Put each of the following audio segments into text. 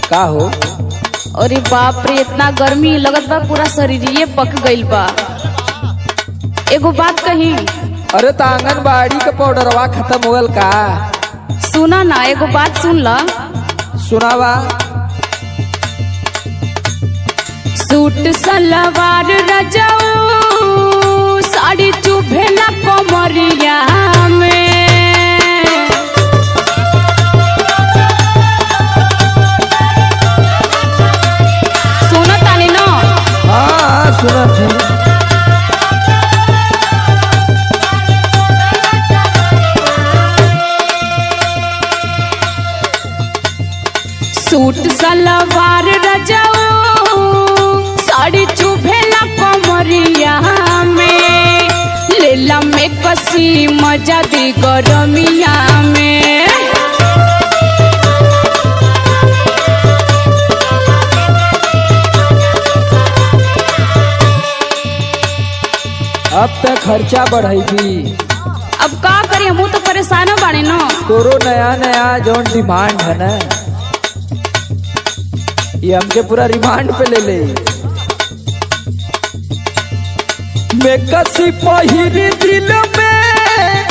का हो? अरे बाप रे, इतना गर्मी लगत बा पूरा शरीरिये पक गइल बा। एगो बात कही। अरे तो आंगनबाड़ी के पाउडरवा खत्म होगल का? सुना ना, एगो बात सुन ला। सुनावा। सूट सलवार रजाऊ साड़ी चुभेला कमरिया में। सुना तानी ना? हाँ सुनत है। सूट सलवार रजाऊ साड़ी चुभेला कमरिया में। लेला में कसी मजा दी गरमिया में। अब तक खर्चा बढ़ेगी। अब का करी, हम तो परेशान बाड़े न। तोरो नया नया जौन डिमांड है ना, ये हमके पूरा रिमांड पे ले ले। मैं कसी पहिरी दिल में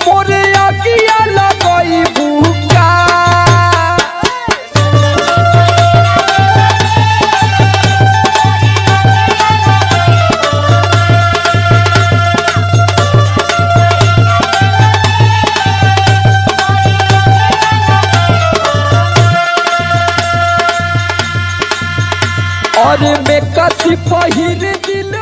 मोरे आगिया लगई भूखा। और मैं कसी पहिरी दिल